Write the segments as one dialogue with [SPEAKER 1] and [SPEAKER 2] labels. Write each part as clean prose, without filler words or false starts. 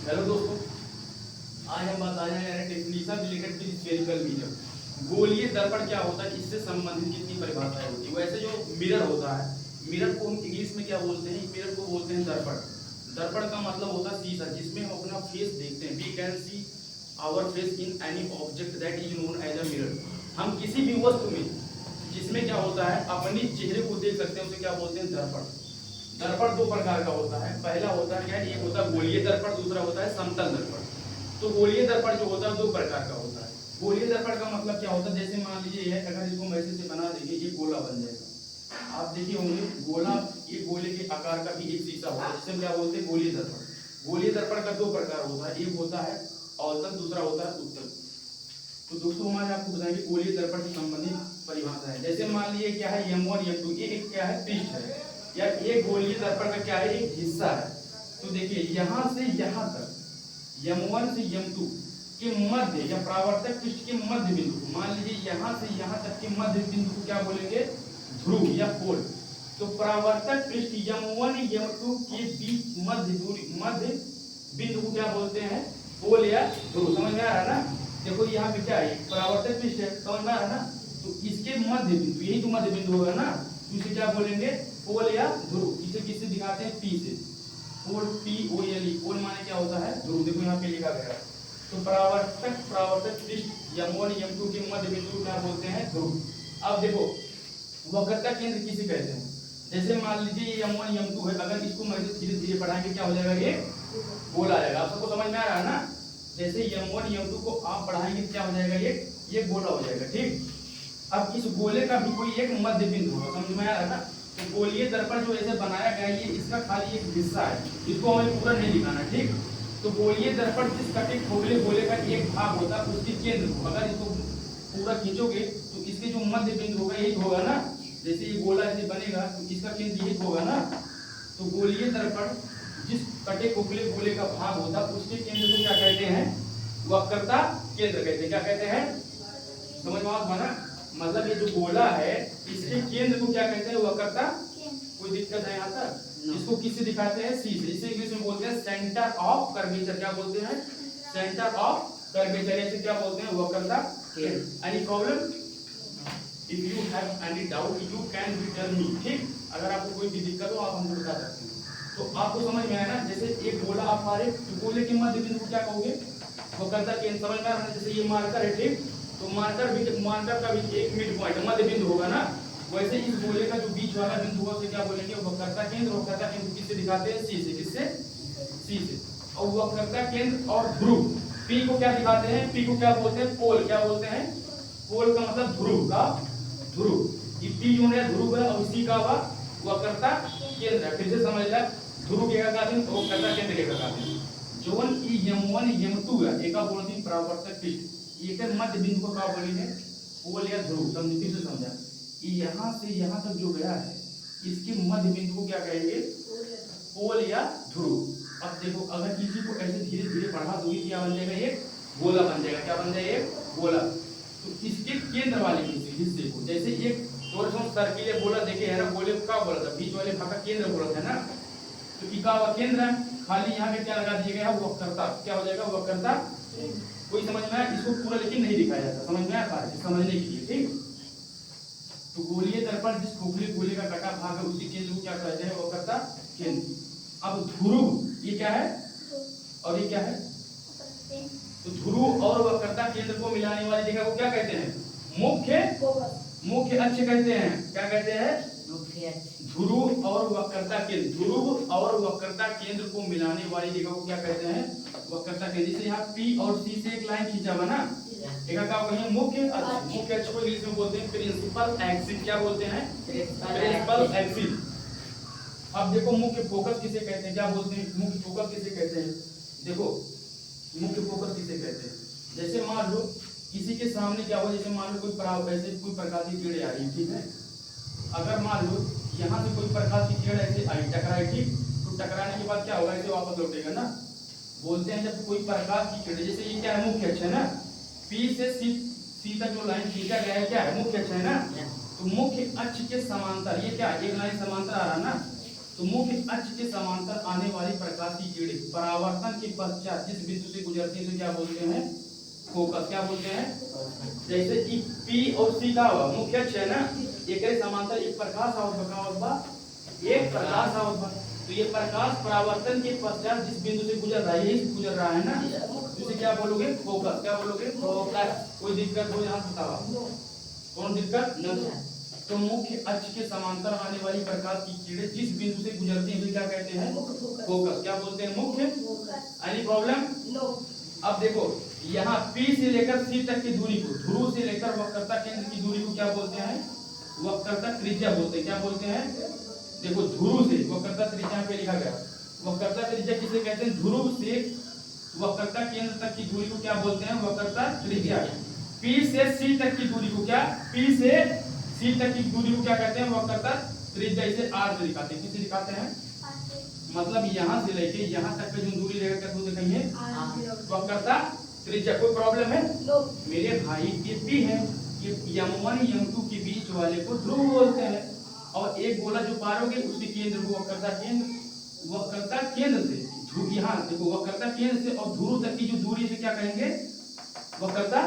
[SPEAKER 1] Hello दोस्तों, आज हम बताने जा रहे हैं definition related to spherical mirror. गोलीय दर्पण क्या होता है, इससे संबंधित कितनी परिभाषाएं होती है। वैसे जो मिरर होता है, मिरर को हम इंग्लिश में क्या बोलते हैं, मिरर को बोलते हैं दर्पण। दर्पण का मतलब होता है शीशा, जिसमें हम अपना फेस देखते हैं। We can see our face in any object that is known as a mirror. हम किसी भी वस्तु में जिसमें क्या होता है अपनी चेहरे को देख सकते हैं, उसे क्या बोलते हैं, दर्पण। दर्पण दो प्रकार का होता है। पहला होता है क्या, एक होता है गोलीय दर्पण, दूसरा होता है समतल दर्पण। तो गोलीय दर्पण जो होता है दो प्रकार का होता है। गोलीय दर्पण का मतलब क्या होता है, जैसे मान लीजिए है, अगर इसको हम ऐसे से बना देंगे, ये गोला बन जाएगा। आप देखिए होंगे गोला, ये गोले के आकार का भी एक शीशा होता है, जिसे हम क्या बोलते हैं, गोलीय दर्पण। गोलीय दर्पण का दो प्रकार होता है, एक होता है अवतल, दूसरा होता है उत्तल। तो दोस्तों हमारे आपको बताएंगे गोलीय दर्पण से संबंधित परिभाषा है। जैसे मान लीजिए क्या है, M1 M2, ये एक क्या है, पृष्ठ है, या एक गोलीय दर्पण का क्या है, एक हिस्सा है। तो देखिए यहाँ से यहाँ तक, M1 से M2 के मध्य या परावर्तक पृष्ठ के मध्य बिंदु को, मान लीजिए यहाँ से यहाँ तक के मध्य बिंदु को क्या बोलेंगे, ध्रुव या पोल। तो परावर्तक पृष्ठ M1 M2 के बीच मध्य दूरी, मध्य बिंदु को क्या बोलते हैं, पोल या ध्रुव। समझ में आ रहा है ना। देखो यहाँ पे क्या है, परावर्तक पृष्ठ है, समझ में आ रहा है ना। तो इसके मध्य बिंदु, यही तो मध्य बिंदु होगा ना, तो इसे क्या बोलेंगे, पोल या ध्रुव। इसे किससे दिखाते हैं, P से। पोल, POLE, पोल माने क्या होता है, ध्रुव। देखो यहाँ पे लिखा गया है। तो परावर्तक पृष्ठ M1 M2 के मध्य बिंदु क्या बोलते हैं, ध्रुव। अब देखो वक्रता केंद्र किसे कहते हैं। जैसे मान लीजिए M1 M2 है, अगर इसको मैं धीरे धीरे बढ़ाएंगे क्या हो जाएगा, ये गोल आ जाएगा। आप सबको समझ में आ रहा है ना। जैसे M1 M2 को आप बढ़ाएंगे क्या हो जाएगा, ये गोला हो जाएगा, ठीक। अब इस गोले का भी कोई एक मध्य बिंदु होगा, समझ में आ रहा है ना। तो गोलीय दर्पण जो ऐसे बनाया गया है, ये इसका खाली एक हिस्सा है, इसको हमें पूरा नहीं दिखाना, ठीक। तो गोलीय दर्पण जिस कटे खोखले गोले का एक भाग होता है, उसके केंद्र को अगर इसको पूरा खींचोगे तो इसके जो मध्य बिंदु होगा यही होगा ना। जैसे ये गोला ऐसे बनेगा तो इसका केंद्र यही होगा ना। तो गोलीय दर्पण जिस कटे खोखले गोले का भाग होता है, उसके केंद्र को क्या कहते हैं, वक्रता केंद्र कहते हैं। क्या कहते हैं, समझ में आ ना। मतलब ये जो गोला है, इसके केंद्र को क्या कहते हैं, वक्रता। कोई दिक्कत है यहाँ तक। इसको किससे दिखाते हैं, सी से। इसे इंग्लिश में बोलते हैं सेंटर ऑफ कर्वेचर। क्या बोलते हैं, सेंटर ऑफ कर्वेचर। ऐसे क्या बोलते हैं, वक्रता केंद्र। Any problem, if you have any doubt you can be tell me, ठीक। अगर आपको कोई भी दिक्कत हो आप हमको बता सकते हैं। तो आपको समझ में आया ना। जैसे एक गोला आप मारे तो गोले के मध्य बिंदु को क्या कहोगे, वक्रता केंद्र। समझ में आ रहा है। जैसे ये मार्कर है, ठीक। तो मार्कर का भी एक मिड पॉइंट मध्य बिंदु होगा ना। वैसे इस गोले का जो बीच वाला बिंदु होगा उसे क्या बोलेंगे, वक्रता केंद्र। वक्रता केंद्र किससे दिखाते हैं, सी से। किससे, सी से। और वक्रता केंद्र और ध्रुव, पी को क्या दिखाते हैं, पी को क्या बोलते हैं, पोल। क्या बोलते हैं, पोल का मतलब ध्रुव का, ध्रुव। ये पी जो है ध्रुव है, और सी का वक्रता केंद्र है। फिर से समझ लिया, ध्रुव के का दिन और वक्रता केंद्र के का दिन। जोन ई M1 M2 है, एका बोलती परावर्तक पृष्ठ, एक मध्य बिंदु को क्या बोलेंगे, पोल या ध्रुव। समझ, फिर से समझा। यहाँ से यहाँ तक जो गया है, इसके मध्य बिंदु को क्या कहेंगे, पोल या ध्रुव। अब देखो अगर किसी को ऐसे धीरे धीरे बढ़ा दोगे क्या बन जाएगा, एक गोला बन जाएगा। क्या बन जाएगा, एक गोला। तो इसके केंद्र वाले हिस्से को, जैसे एक सर्किल गोला देखे है ना, गोले को क्या बोला था, बीच वाले भाग का केंद्र बोला था ना। तो ई का केंद्र है, खाली यहाँ पे क्या लगा दिया गया है, वक्रता। क्या हो जाएगा, वक्रता। कोई समझ में आया, इसको पूरा लेकिन नहीं दिखाया जाता, समझ में आता है, समझने के लिए, ठीक। तो गोलीय दर्पण जिस खोखले गोले का कटा भाग है, उसी केंद्र को क्या कहते हैं, वक्रता केंद्र। अब ध्रुव ये क्या है, और ये क्या है, तो ध्रुव और वक्रता केंद्र को मिलाने वाली जगह को क्या कहते हैं, मुख्य अक्ष कहते हैं। क्या कहते हैं, मुख्य अक्ष। ध्रुव और वक्रता केंद्र, ध्रुव और वक्रता केंद्र को मिलाने वाली जगह को क्या कहते हैं, वक्रता केंद्र। जैसे यहाँ P और C से एक लाइन खींचा हुआ ना, एक का कहेंगे मुख्य अक्ष। मुख्य अक्ष को इंग्लिश में बोलते हैं प्रिंसिपल एक्सिस। क्या बोलते हैं, प्रिंसिपल एक्सिस। अब देखो मुख्य फोकस किसे कहते हैं, क्या बोलते हैं, मुख्य फोकस किसे कहते हैं। देखो मुख्य फोकस किसे कहते हैं, जैसे मान लो किसी के सामने क्या हुआ, जैसे मान लो कोई प्रकाश की किरण आ रही है, ठीक है। अगर मान लो यहाँ से कोई प्रकाश की किरण ऐसे आई, टकराई, ठीक। तो टकराने के बाद क्या होगा, ऐसे वापस लौटेगा ना। बोलते हैं जब कोई प्रकाश की किरण, जैसे ये क्या है, मुख्य अक्ष है ना, P से C तक जो लाइन खींचा गया है क्या है, मुख्य अक्ष है ना। तो मुख्य अक्ष के समांतर ये क्या है, एक लाइन समांतर आ रहा है ना। तो मुख्य अक्ष के समांतर आने वाली प्रकाश की किरणें परावर्तन के पश्चात जिस बिंदु से गुजरती है उसे क्या बोलते हैं? फोकस। क्या बोलते हैं? जैसे कि P और C का मुख्य अक्ष है ना, एक समांतर एक प्रकाश आवत बा, एक प्रकाश आवत बा। तो ये प्रकाश परावर्तन के पश्चात जिस बिंदु से गुजर रहा है, यही गुजर रहा है ना, इसे क्या बोलोगे? फोकस। क्या बोलोगे? फोकस। कोई दिक्कत हो यहाँ बताओ? कौन दिक्कत? तो मुख्य अक्ष के समांतर आने वाली प्रकाश की किरणें जिस बिंदु से गुजरती हैं उसे क्या कहते हैं? फोकस। क्या बोलते हैं? मुख्य। Any problem? नो। अब देखो यहाँ P से लेकर C तक की दूरी को, ध्रुव से लेकर वक्रता केंद्र की दूरी को क्या बोलते हैं? वक्रता त्रिज्या बोलते हैं। क्या बोलते हैं? देखो ध्रुव से वक्रता त्रिज्या पे लिखा गया, वक्रता त्रिज्या किसे कहते हैं? ध्रुव से वक्रता केंद्र तक की दूरी को क्या बोलते हैं? वक्रता त्रिज्या। P से C तक की दूरी को क्या? P से C तक की दूरी को क्या कहते हैं? वक्रता त्रिज्या। इसे R से दिखाते हैं। किसे दिखाते हैं? मतलब यहाँ से लेके यहाँ तक की जो दूरी रहेगा क्या तो दिखाएंगे? वक्रता त्रिज्या। कोई प्रॉब्लम है? नो। मेरे भाई ये P है, ये M1 M2 के बीच वाले को ध्रुव बोलते हैं, और एक गोला जो पार हो गई उसके केंद्र को वक्रता केंद्र, वक्रता केंद्र से यहाँ देखो वक्रता केंद्र से और ध्रुव तक की जो दूरी से क्या कहेंगे? वक्रता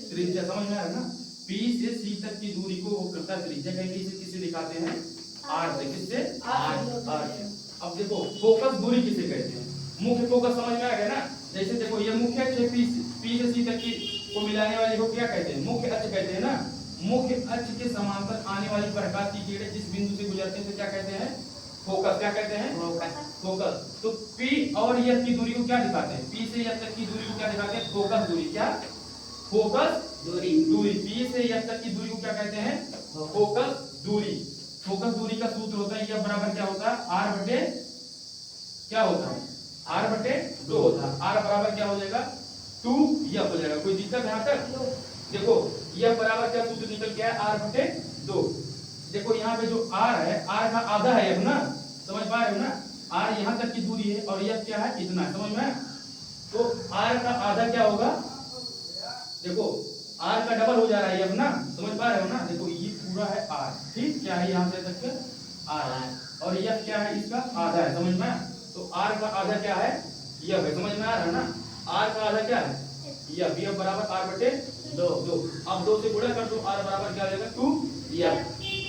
[SPEAKER 1] त्रिज्या। समझ में आ रहा है ना? P से C तक की दूरी को वक्रता त्रिज्या कहेंगे। इसे किससे दिखाते हैं? R से। किससे? R से। अब देखो फोकस दूरी किसे कहते हैं? मुख्य फोकस। समझ में आ गया ना? जैसे देखो ये मुख्य अक्ष है, P से C तक की को मिलाने वाले को क्या कहते हैं? मुख्य अक्ष कहते हैं ना। मुख्य अक्ष के समांतर आने वाली प्रकाश की किरणें जिस बिंदु से गुजरते हैं क्या कहते हैं? फोकस। क्या कहते हैं? फोकस। तो P और S की दूरी को क्या दिखाते हैं? P से S तक की दूरी को क्या दिखाते हैं? फोकस दूरी। क्या? फोकस दूरी। P से S तक की दूरी को क्या कहते हैं? फोकस दूरी। फोकस दूरी का सूत्र होता है, यह बराबर क्या होता है? R बटे क्या होता है? R बटे 2 होता है। R बराबर क्या हो जाएगा? 2F हो जाएगा। कोई दिक्कत यहाँ तक? देखो यह बराबर क्या सूत्र निकल गया है? R बटे 2। देखो यहाँ पे जो R है, R का आधा है F ना, समझ पा रहे हो ना? R यहाँ तक की दूरी है और F क्या है? इतना। समझ में? तो R का आधा क्या होगा? देखो R का डबल हो जा रहा है F ना, समझ पा रहे हो ना? देखो ये पूरा है R, ठीक? क्या है यहाँ से तक के R, और F क्या है? इसका आधा है। समझ में? तो R का आधा क्या है? F है। समझ में आ रहा है ना? R का आधा क्या है? F बराबर R बटे 2। अब 2 से गुणा कर दो, R बराबर क्या हो जाएगा? 2F।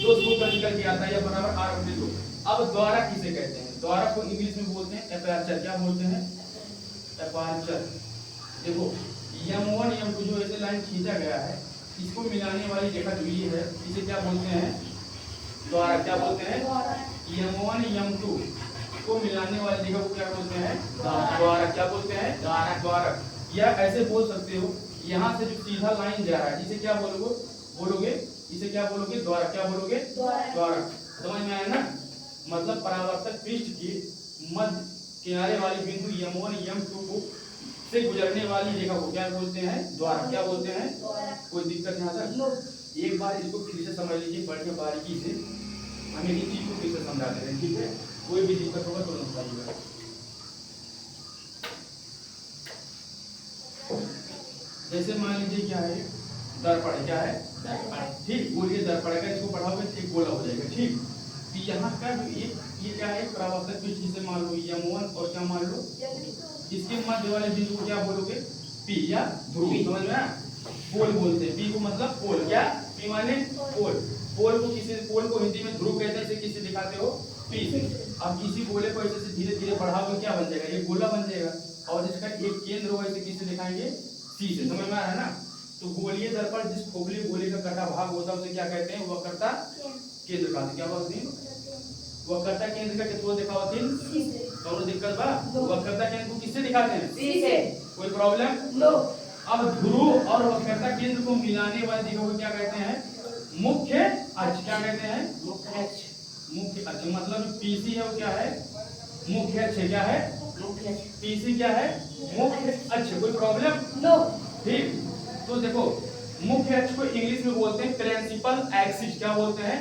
[SPEAKER 1] 2 सूत्र निकल के आता है, F बराबर R बटे 2। अब द्वारा किसे कहते हैं? द्वारा को इंग्लिश में बोलते हैं एपर्चर। क्या बोलते हैं? एपर्चर। देखो M1 M2 जो ऐसे लाइन खींचा गया है, इसको मिलाने वाली रेखा जो ये है, इसे क्या बोलते हैं? द्वारा। क्या बोलते हैं? M1 M2 को मिलाने वाली रेखा को क्या बोलते हैं? द्वारा। क्या बोलते हैं? द्वारा। या ऐसे बोल सकते हो, यहाँ से जो सीधा लाइन जा रहा है इसे क्या बोलोगे? इसे क्या बोलोगे? द्वारा। क्या बोलोगे? द्वारा। समझ में आया ना? मतलब परावर्तक पृष्ठ के मध्य किनारे वाली बिंदु M1 M2 को से गुजरने वाली रेखा को क्या बोलते हैं? द्वारा। क्या बोलते हैं? कोई दिक्कत यहाँ तक? एक बार इसको फिर से समझ लीजिए, बढ़िया बारीकी से हमें इस चीज को फिर से समझा देते हैं, ठीक है? कोई भी दिक्कत होगा तो बताइएगा। जैसे मान लीजिए क्या है? दर्पण। क्या है? दर्पण। ठीक, बोलिए दर्पण का इसको पढ़ाओगे एक गोला हो जाएगा, ठीक? तो यहाँ का ये क्या है? परावर्तक पृष्ठ जिसे मान लो M1 और क्या मान लो? इसके मध्य वाले बिंदु को क्या बोलोगे? P या ध्रुव। समझ में? पोल बोलते हैं। P को मतलब पोल। क्या? P माने पोल। पोल को हिंदी में ध्रुव कहते हैं। इसे किससे दिखाते हो? P से। अब इसी गोले को ऐसे धीरे धीरे बढ़ाओगे क्या बन जाएगा? ये गोला बन जाएगा, और इसका एक केंद्र होगा, इसे किससे दिखाएंगे? C से। समझ में आ रहा है ना? तो गोलीय दर्पण जिस खोखली गोले का कटा भाग होता है उसे क्या कहते हैं? वक्रता केंद्र कहते हैं। क्या बोलते हैं? वक्रता केंद्र का कितना दिखावती? C से। कौन दिक्कत बा? वक्रता केंद्र को किससे दिखाते हैं? C से। कोई प्रॉब्लम? नो। अब ध्रुव और वक्रता केंद्र को मिलाने वाली रेखा को क्या कहते हैं? मुख्य अक्ष। क्या कहते हैं? मुख्य अक्ष। मुख्य अक्ष मतलब PC है वो क्या है? मुख्य अक्ष। क्या है? मुख्य अक्ष। PC क्या है? मुख्य अक्ष। कोई प्रॉब्लम? नो। ठीक, तो देखो मुख्य अक्ष को इंग्लिश में बोलते हैं प्रिंसिपल एक्सिस। क्या बोलते हैं?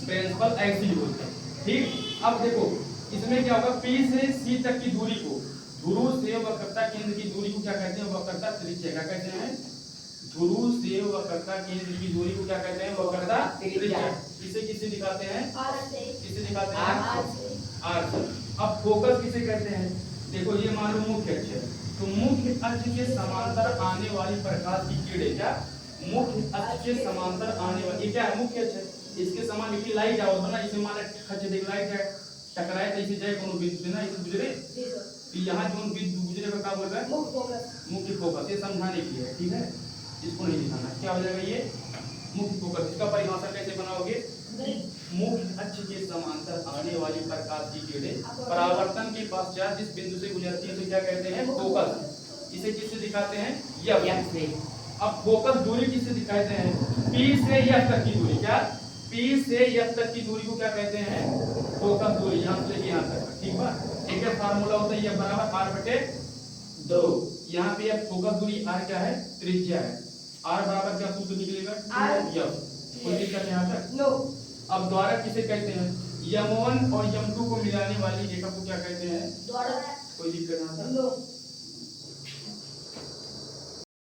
[SPEAKER 1] प्रिंसिपल एक्सिस बोलते हैं, ठीक? अब देखो इसमें क्या होगा? P से C तक की दूरी को, ध्रुव से वक्रता केंद्र की दूरी को क्या कहते हैं? वक्रता त्रिज्या। क्या कहते हैं? ध्रुव से वक्रता केंद्र की दूरी को क्या कहते हैं? वक्रता त्रिज्या। इसे किससे दिखाते हैं?
[SPEAKER 2] आर से।
[SPEAKER 1] किससे दिखाते हैं?
[SPEAKER 2] आर से।
[SPEAKER 1] आर से। अब फोकस किसे कहते हैं? देखो ये मान लो मुख्य अक्ष है, तो मुख्य अक्ष के समांतर आने वाली प्रकाश की किरणें, क्या मुख्य अक्ष के समांतर आने वाली, ये क्या है? मुख्य अक्ष है। इसके समान देखिए लाइट आओ तो ना, इसे मान खच देख लाइट है टकराए तो इसे जाए कोनो बिंदु ना इसे गुजरे, तो यहाँ जो बिंदु गुजरे का क्या बोल रहा है? मुख्य फोकस। ये समझाने के लिए है, ठीक है, इसको नहीं दिखाना। क्या हो जाएगा ये? मुख्य फोकस। इसका परिभाषा कैसे बनाओगे? मुख्य अक्ष के समांतर आने वाली प्रकाश की किरणें परावर्तन के पश्चात जिस बिंदु से गुजरती है तो क्या कहते हैं? फोकस। इसे किससे दिखाते हैं? एफ से। अब फोकस दूरी किससे दिखाते हैं? P से F तक की दूरी। क्या P से F तक की दूरी को क्या कहते हैं? फोकस दूरी। यहाँ से लेके यहाँ तक, ठीक है। एक फार्मूला होता है F बराबर R/2। यहाँ पे F फोकस दूरी, R क्या है? त्रिज्या है। R बराबर क्या सूत्र निकलेगा? F। कोई दिक्कत है यहाँ तक?
[SPEAKER 2] नो।
[SPEAKER 1] अब द्वारक किसे कहते हैं? M1 और M2 को मिलाने वाली रेखा को क्या कहते हैं?
[SPEAKER 2] द्वारक।
[SPEAKER 1] कोई दिक्कत यहाँ तक?
[SPEAKER 2] नो।